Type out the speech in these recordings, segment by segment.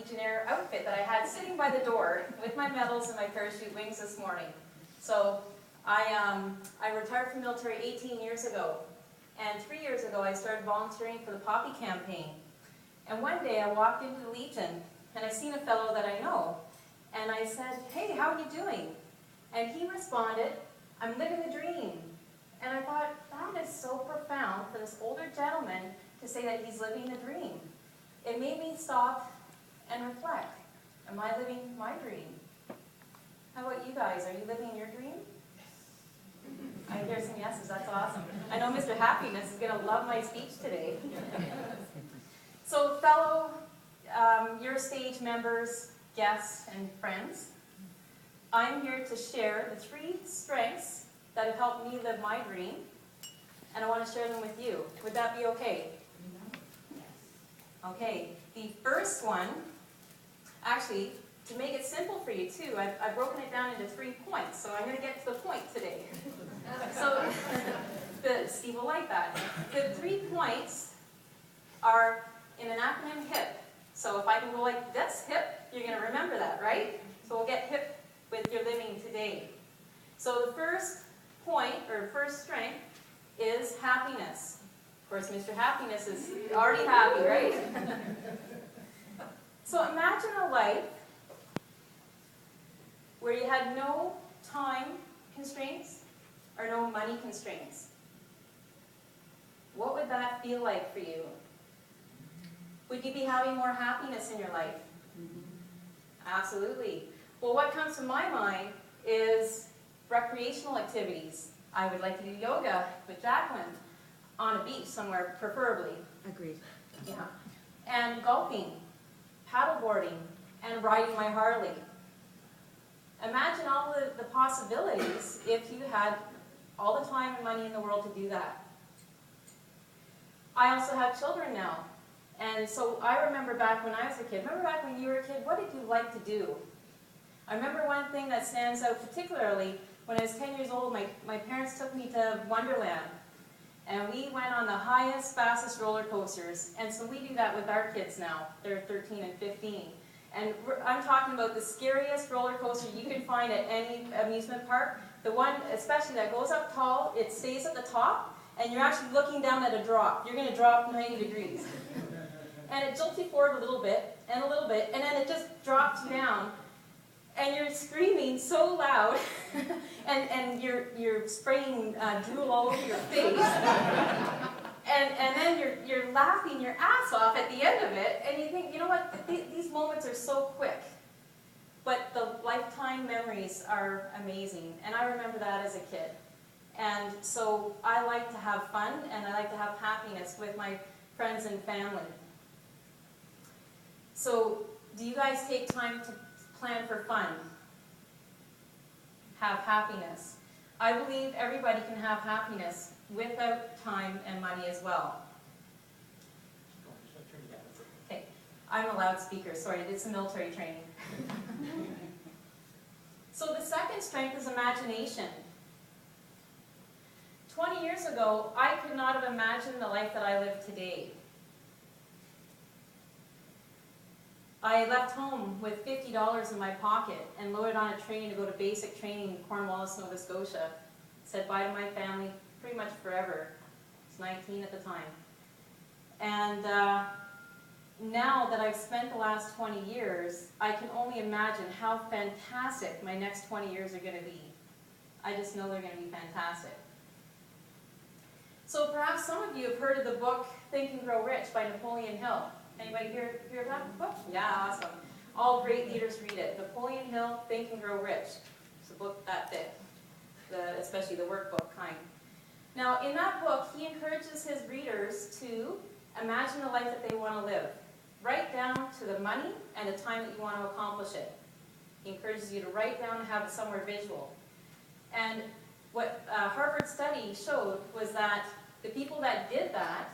Legionnaire outfit that I had sitting by the door with my medals and my parachute wings this morning. So I retired from the military 18 years ago, and 3 years ago I started volunteering for the Poppy campaign. And one day I walked into the Legion and I seen a fellow that I know, and I said, "Hey, how are you doing?" And he responded, "I'm living the dream." And I thought, that is so profound for this older gentleman to say that he's living the dream. It made me stop and reflect. Am I living my dream? How about you guys? Are you living your dream? I hear some yeses. That's awesome. I know Mr. Happiness is going to love my speech today. So fellow Your Stage members, guests, and friends, I'm here to share the 3 strengths that have helped me live my dream, and I want to share them with you. Would that be okay? Okay, the first one, actually, to make it simple for you too, I've broken it down into 3 points, so I'm going to get to the point today. So, Steve will like that. The 3 points are in an acronym HIP. So if I can go like this, HIP, you're going to remember that, right? So we'll get HIP with your living today. So the first point, or first strength, is happiness. Of course, Mr. Happiness is already happy, right? So imagine a life where you had no time constraints or no money constraints. What would that feel like for you? Would you be having more happiness in your life? Absolutely. Well, what comes to my mind is recreational activities. I would like to do yoga with Jacqueline on a beach somewhere, preferably. Agreed. Yeah. And golfing, paddleboarding, and riding my Harley. Imagine all the possibilities if you had all the time and money in the world to do that. I also have children now. And so I remember back when I was a kid. Remember back when you were a kid, what did you like to do? I remember one thing that stands out particularly. When I was 10 years old, my parents took me to Wonderland. And we went on the highest, fastest roller coasters. And so we do that with our kids now. They're 13 and 15. And I'm talking about the scariest roller coaster you can find at any amusement park. The one, especially that goes up tall, it stays at the top, and you're actually looking down at a drop. You're going to drop 90 degrees. And it jolts you forward a little bit, and then it just drops you down. And you're screaming so loud, and you're spraying drool all over your face. And then you're laughing your ass off at the end of it, and you think, you know what, these moments are so quick. But the lifetime memories are amazing, and I remember that as a kid. And so I like to have fun, and I like to have happiness with my friends and family. So, do you guys take time to plan for fun? Have happiness. I believe everybody can have happiness without time and money as well. Okay, I'm a loudspeaker, sorry, I did some military training. So the second strength is imagination. 20 years ago, I could not have imagined the life that I live today. I left home with $50 in my pocket and loaded on a train to go to basic training in Cornwallis, Nova Scotia. Said bye to my family pretty much forever. I was 19 at the time. And now that I've spent the last 20 years, I can only imagine how fantastic my next 20 years are going to be. I just know they're going to be fantastic. So perhaps some of you have heard of the book Think and Grow Rich by Napoleon Hill. Anybody hear of that book? Yeah, awesome. All great leaders read it. Napoleon Hill, Think and Grow Rich. It's a book that thick, especially the workbook kind. Now, in that book, he encourages his readers to imagine the life that they want to live, right down to the money and the time that you want to accomplish it. He encourages you to write down and have it somewhere visual. And what a Harvard study showed was that the people that did that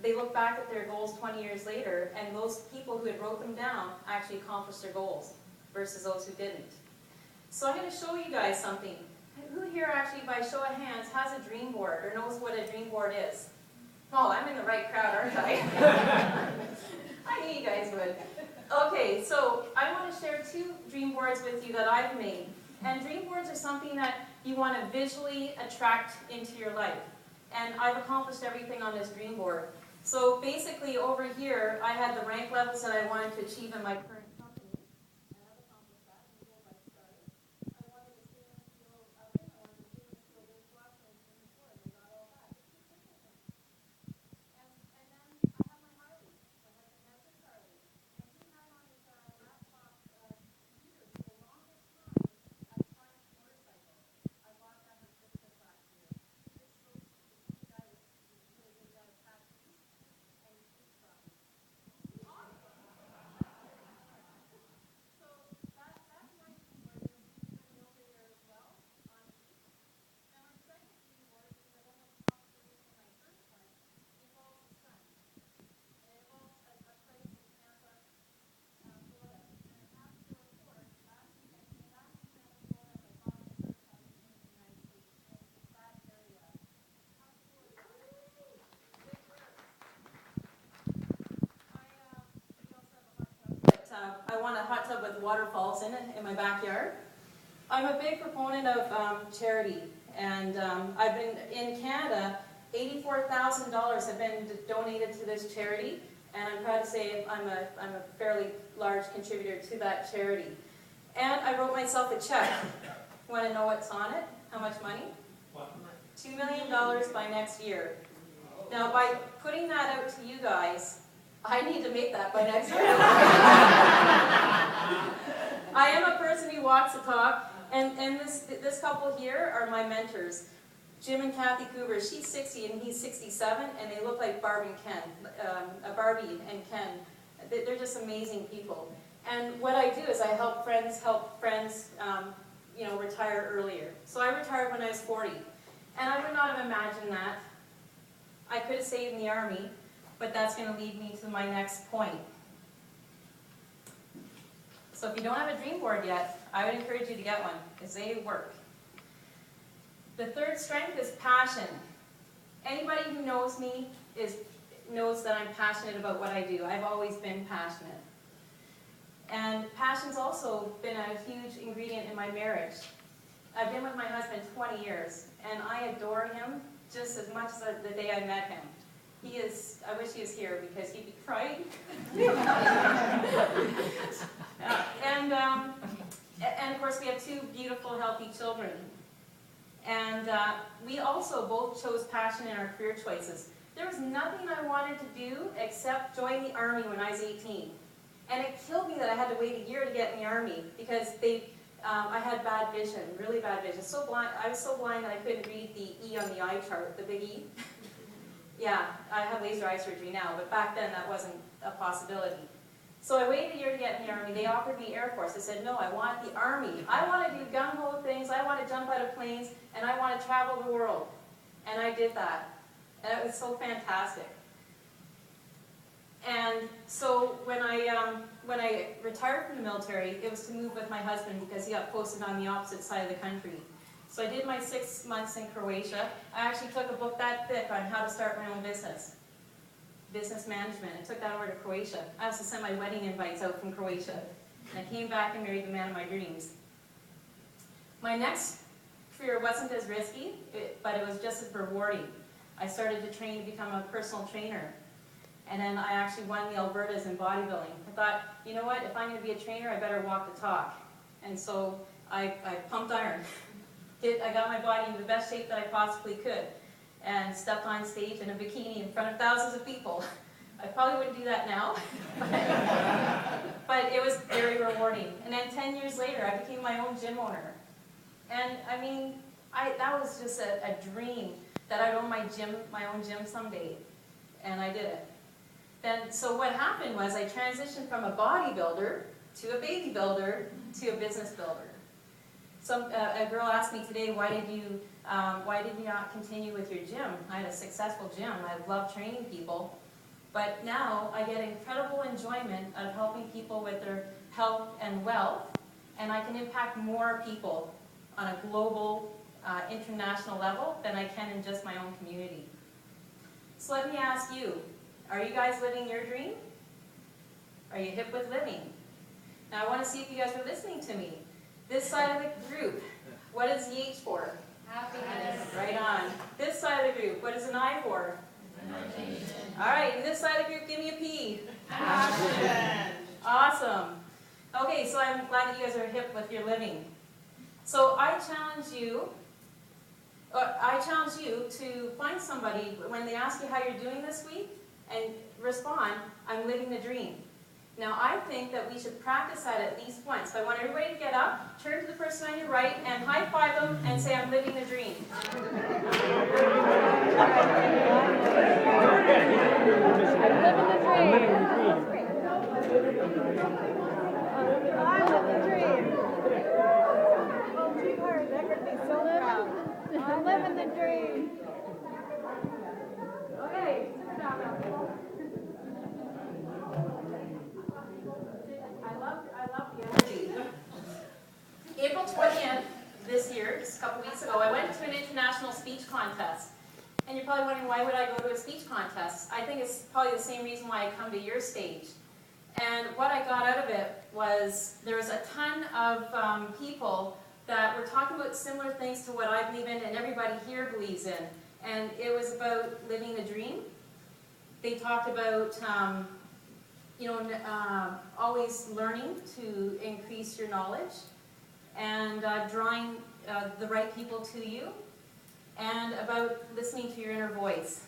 they look back at their goals 20 years later, and those people who had wrote them down actually accomplished their goals versus those who didn't. So I'm going to show you guys something. Who here actually, by show of hands, has a dream board or knows what a dream board is? Oh, I'm in the right crowd, aren't I? I knew you guys would. Okay, so I want to share 2 dream boards with you that I've made. And dream boards are something that you want to visually attract into your life. And I've accomplished everything on this dream board. So basically over here, I had the rank levels that I wanted to achieve in my current company. And I've accomplished that. And goal I started. I wanted a stainless steel oven. I wanted a stainless steel dishwasher and stainless steel. And I got all that. And then I have my Harley. My husband has his Harley. And he had on his laptop computer for the longest time a Triumph motorcycle. I bought that for Christmas last year. He was so sweet. He's a guy with really good tattoos and he speaks from. So that's my dream board. You'll see something over there as well on each. Now my second dream board, because I don't have the confirmation of my first one, involves the sun. And it involves a place in Tampa, Florida. And I'm happy to report, last week I came back from Tampa, Florida, and my father first time in the United States. And it's that area. How cool is that? Good work. We also have a hot tub. But I want a hot tub with waterfalls in it in my backyard. I'm a big proponent of charity. And I've been in Canada. $84,000 have been donated to this charity, and I'm proud to say I'm a fairly large contributor to that charity. And I wrote myself a check. Want to know what's on it? How much money? $2 million by next year. Now, by putting that out to you guys, I need to make that by next year. I am a person who walks the talk, and this couple here are my mentors. Jim and Kathy Coover, she's 60 and he's 67, and they look like Barbie and Ken. They're just amazing people. And what I do is I help friends retire earlier. So I retired when I was 40. And I would not have imagined that. I could have stayed in the Army, but that's going to lead me to my next point. So if you don't have a dream board yet, I would encourage you to get one, because they work. The third strength is passion. Anybody who knows me knows that I'm passionate about what I do. I've always been passionate. And passion's also been a huge ingredient in my marriage. I've been with my husband 20 years, and I adore him just as much as the day I met him. I wish he was here because he'd be crying. And of course we have 2 beautiful, healthy children. And we also both chose passion in our career choices. There was nothing I wanted to do except join the Army when I was 18. And it killed me that I had to wait a year to get in the Army because I had bad vision, really bad vision. So blind, I was so blind that I couldn't read the E on the eye chart, the big E. Yeah, I have laser eye surgery now, but back then that wasn't a possibility. So I waited a year to get in the Army. They offered me Air Force. I said, no, I want the Army. I want to do gung-ho things. I want to jump out of planes, and I want to travel the world. And I did that. And it was so fantastic. And so when I retired from the military, it was to move with my husband because he got posted on the opposite side of the country. So I did my 6 months in Croatia. I actually took a book that thick on how to start my own business. Business management. I took that over to Croatia. I also sent my wedding invites out from Croatia. And I came back and married the man of my dreams. My next career wasn't as risky, but it was just as rewarding. I started to train to become a personal trainer. And then I actually won the Albertas in bodybuilding. I thought, you know what, if I'm going to be a trainer, I better walk the talk. And so I pumped iron. I got my body in the best shape that I possibly could. And stepped on stage in a bikini in front of thousands of people. I probably wouldn't do that now, but it was very rewarding. And then 10 years later, I became my own gym owner. And I mean, that was just a dream that I'd own my own gym someday. And I did it. So what happened was I transitioned from a bodybuilder to a baby builder to a business builder. A girl asked me today, why did you not continue with your gym? I had a successful gym. I love training people. But now I get incredible enjoyment of helping people with their health and wealth, and I can impact more people on a global, international level than I can in just my own community. So let me ask you, are you guys living your dream? Are you hip with living? Now I want to see if you guys are listening to me. This side of the group, what is the H for? Happiness. Right on. This side of the group, what is an I for? All right, and this side of the group, give me a P. Passion. Awesome. Okay, so I'm glad that you guys are hip with your living. So I challenge you to find somebody when they ask you how you're doing this week and respond, I'm living the dream. Now I think that we should practice that at least once. So I want everybody to get up, turn to the person on your right, and high five them and say, I'm living the dream. I'm living the dream. Oh, sweetheart, they're going to be so proud. I'm living the dream. Okay, sit down now. I love the energy. April 20th this year, just a couple weeks ago, I went to an international speech contest. And you're probably wondering, why would I go to a speech contest? I think it's probably the same reason why I come to your stage. And what I got out of it was there was a ton of people that were talking about similar things to what I believe in and everybody here believes in. And it was about living the dream. They talked about always learning to increase your knowledge and drawing the right people to you, and about listening to your inner voice,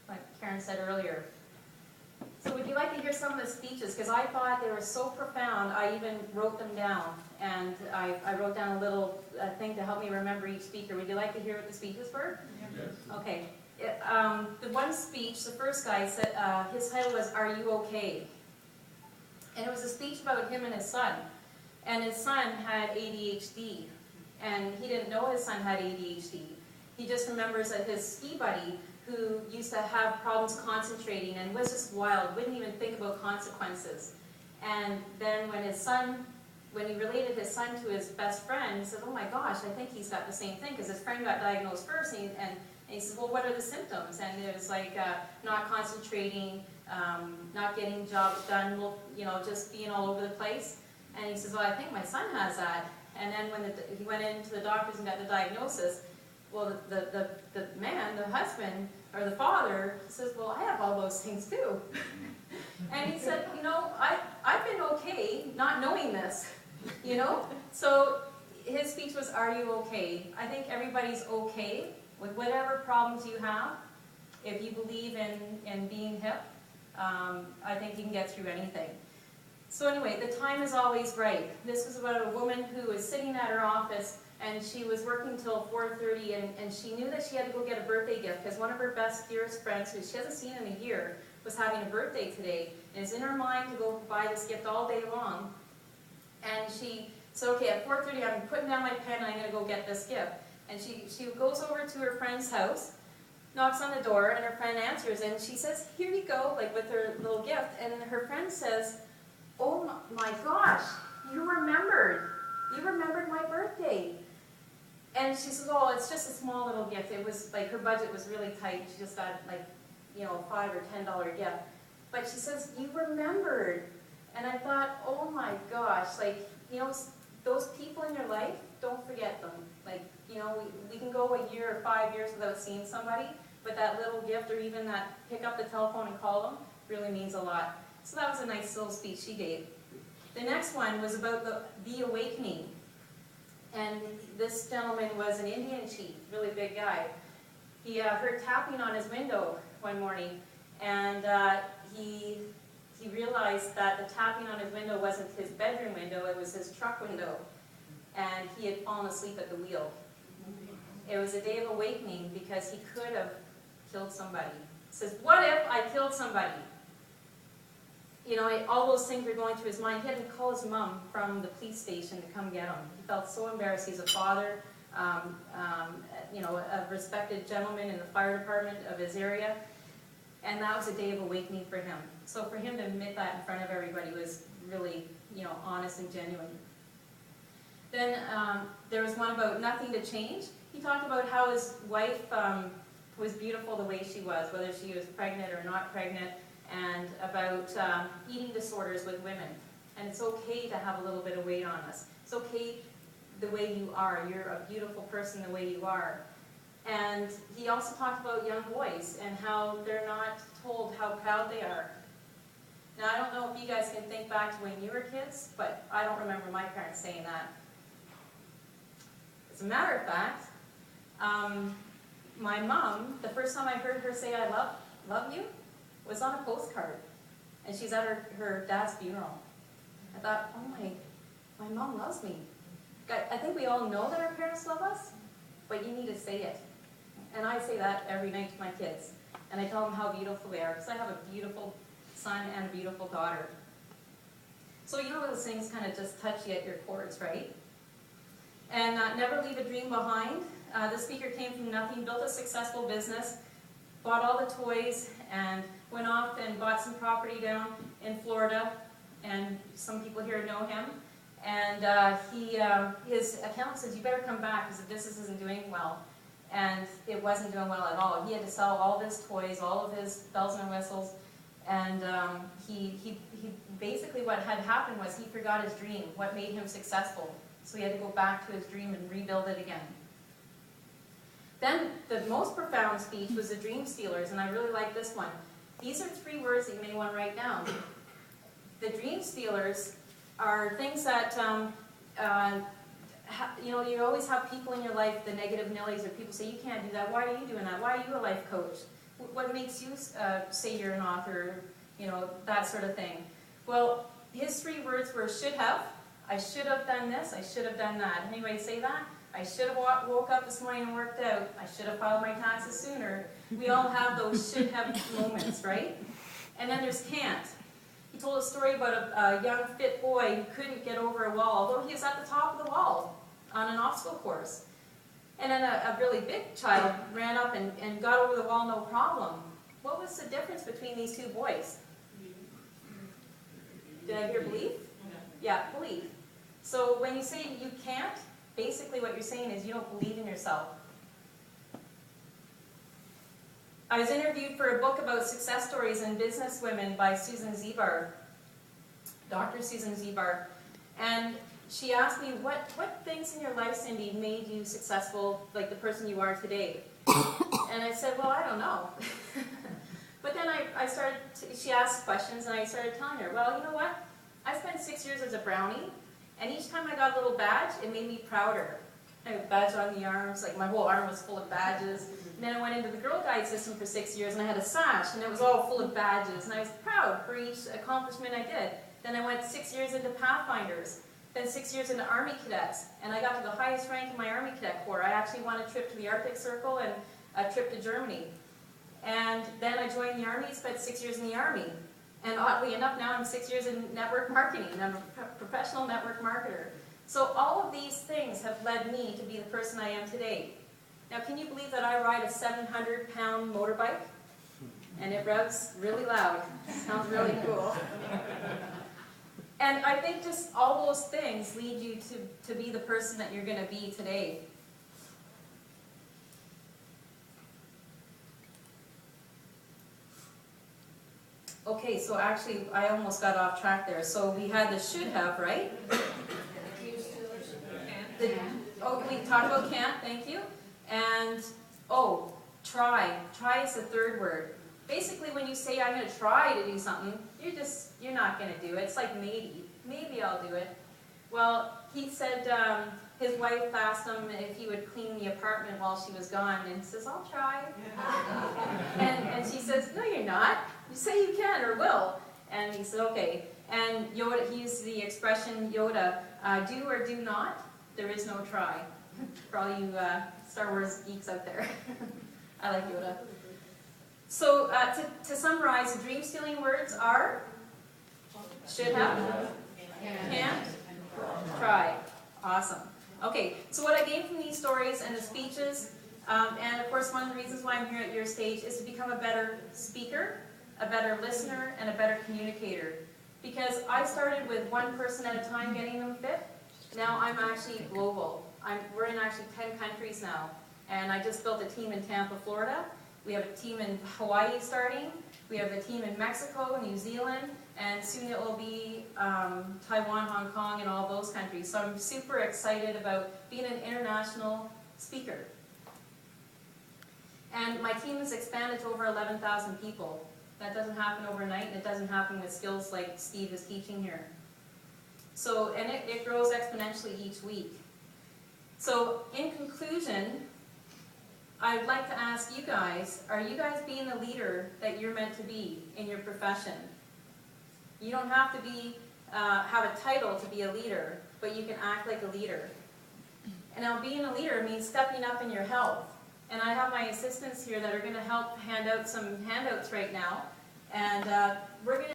like Karen said earlier. So would you like to hear some of the speeches? Because I thought they were so profound, I even wrote them down. And I wrote down a little thing to help me remember each speaker. Would you like to hear what the speeches were? Yes. Okay. The one speech, the first guy said, his title was, Are You Okay? And it was a speech about him and his son. And his son had ADHD. And he didn't know his son had ADHD. He just remembers that his ski buddy, who used to have problems concentrating and was just wild, wouldn't even think about consequences. And then when he related his son to his best friend, he said, oh my gosh, I think he's got the same thing, because his friend got diagnosed first, and he says, well, what are the symptoms? And it was like not concentrating, not getting jobs done, just being all over the place. And he says, well, I think my son has that. And then when he went into the doctors and got the diagnosis, well, the man, the husband, or the father, says, well, I have all those things too. And he said, I've been okay not knowing this, So his speech was, are you okay? I think everybody's okay with whatever problems you have. If you believe in being hip, I think you can get through anything. So anyway, the time is always right. This was about a woman who was sitting at her office, and she was working till 4:30, and she knew that she had to go get a birthday gift because one of her best, dearest friends, who she hasn't seen in a year, was having a birthday today, and it's in her mind to go buy this gift all day long. And she said, okay, at 4:30, I'm putting down my pen, and I'm going to go get this gift. And she goes over to her friend's house, knocks on the door, and her friend answers, and she says, here you go, like with her little gift. And her friend says, oh my gosh, you remembered my birthday. And she says, oh, it's just a small little gift. It was like her budget was really tight. She just got like, a $5 or $10 gift. But she says, you remembered. And I thought, oh my gosh, those people in your life, don't forget them. We can go a year or 5 years without seeing somebody, but that little gift, or even that pick up the telephone and call them, really means a lot. So that was a nice little speech she gave. The next one was about the awakening. And this gentleman was an Indian chief, really big guy. He heard tapping on his window one morning, and he realized that the tapping on his window wasn't his bedroom window, it was his truck window. And he had fallen asleep at the wheel. It was a day of awakening because he could have killed somebody. He says, what if I killed somebody? All those things were going through his mind. He had to call his mom from the police station to come get him. He felt so embarrassed. He's a father, a respected gentleman in the fire department of his area. And that was a day of awakening for him. So for him to admit that in front of everybody was really, honest and genuine. Then there was one about nothing to change. He talked about how his wife was beautiful the way she was, whether she was pregnant or not pregnant. and about eating disorders with women. And it's okay to have a little bit of weight on us. It's okay the way you are. You're a beautiful person the way you are. And he also talked about young boys and how they're not told how proud they are. Now, I don't know if you guys can think back to when you were kids, but I don't remember my parents saying that. As a matter of fact, my mom, the first time I heard her say I love you, was on a postcard. And she's at her dad's funeral. I thought, oh my mom loves me. I think we all know that our parents love us, but you need to say it. And I say that every night to my kids. And I tell them how beautiful they are, because I have a beautiful son and a beautiful daughter. So you know those things kind of just touch you at your chords, right? And never leave a dream behind. The speaker came from nothing, built a successful business, bought all the toys, and went off and bought some property down in Florida. And some people here know him. And his accountant says, you better come back because the business isn't doing well. And it wasn't doing well at all. He had to sell all of his toys, all of his bells and whistles. And he basically what had happened was he forgot his dream, what made him successful. So he had to go back to his dream and rebuild it again. Then the most profound speech was the Dream Stealers, and I really like this one. These are 3 words that you may want to write down. The Dream Stealers are things that, you know, you always have people in your life, the negative Nellies, or people say, you can't do that, why are you doing that, why are you a life coach? What makes you say you're an author, you know, that sort of thing. Well, his 3 words were should have, I should have done this, I should have done that. Anybody say that? I should have woke up this morning and worked out. I should have filed my taxes sooner. We all have those should have moments, right? And then there's can't. He told a story about a young fit boy who couldn't get over a wall, although he was at the top of the wall on an obstacle course. And then a really big child ran up and got over the wall no problem. What was the difference between these 2 boys? Did I hear belief? Yeah, belief. So when you say you can't, basically what you're saying is you don't believe in yourself. I was interviewed for a book about success stories and business women by Susan Zebar, Dr. Susan Zebar. And she asked me, what things in your life, Cindy, made you successful, like the person you are today? And I said, well, I don't know. But then she asked questions, and I started telling her, well, you know what? I spent 6 years as a brownie, and each time I got a little badge, it made me prouder. I had a badge on the arms, like my whole arm was full of badges. And then I went into the Girl Guide system for 6 years, and I had a sash, and it was all full of badges. And I was proud for each accomplishment I did. Then I went 6 years into Pathfinders, then 6 years into Army Cadets, and I got to the highest rank in my Army Cadet Corps. I actually won a trip to the Arctic Circle and a trip to Germany. And then I joined the Army, spent 6 years in the Army. And oddly enough, now I'm 6 years in network marketing, and I'm a professional network marketer. So all of these things have led me to be the person I am today. Now, can you believe that I ride a 700-pound motorbike? And it revs really loud. Sounds really cool. And I think just all those things lead you to be the person that you're going to be today. Okay, so actually, I almost got off track there. So we had the should have, right? We talked about can't, thank you. And, try. Try is the 3rd word. Basically, when you say, I'm going to try to do something, you're not going to do it. It's like maybe I'll do it. Well, he said his wife asked him if he would clean the apartment while she was gone, and he says, I'll try. and she says, no, you're not. You say you can or will. And he said, okay. And Yoda, he used the expression, Yoda, do or do not, there is no try. For all you Star Wars geeks out there. I like Yoda. So to summarize, the dream-stealing words are should have, can't, try. Awesome. Okay, so what I gained from these stories and the speeches, and of course one of the reasons why I'm here at your stage is to become a better speaker, a better listener, and a better communicator. Because I started with one person at a time getting them fit. Now I'm actually global. We're in actually 10 countries now. And I just built a team in Tampa, Florida. We have a team in Hawaii starting. We have a team in Mexico, New Zealand, and soon it will be Taiwan, Hong Kong, and all those countries. So I'm super excited about being an international speaker. And my team has expanded to over 11,000 people. That doesn't happen overnight, and it doesn't happen with skills like Steve is teaching here. So, and it grows exponentially each week. So, in conclusion, I'd like to ask you guys, are you guys being the leader that you're meant to be in your profession? You don't have to be, have a title to be a leader, but you can act like a leader. And now being a leader means stepping up in your health. And I have my assistants here that are going to help hand out some handouts right now. And we're going to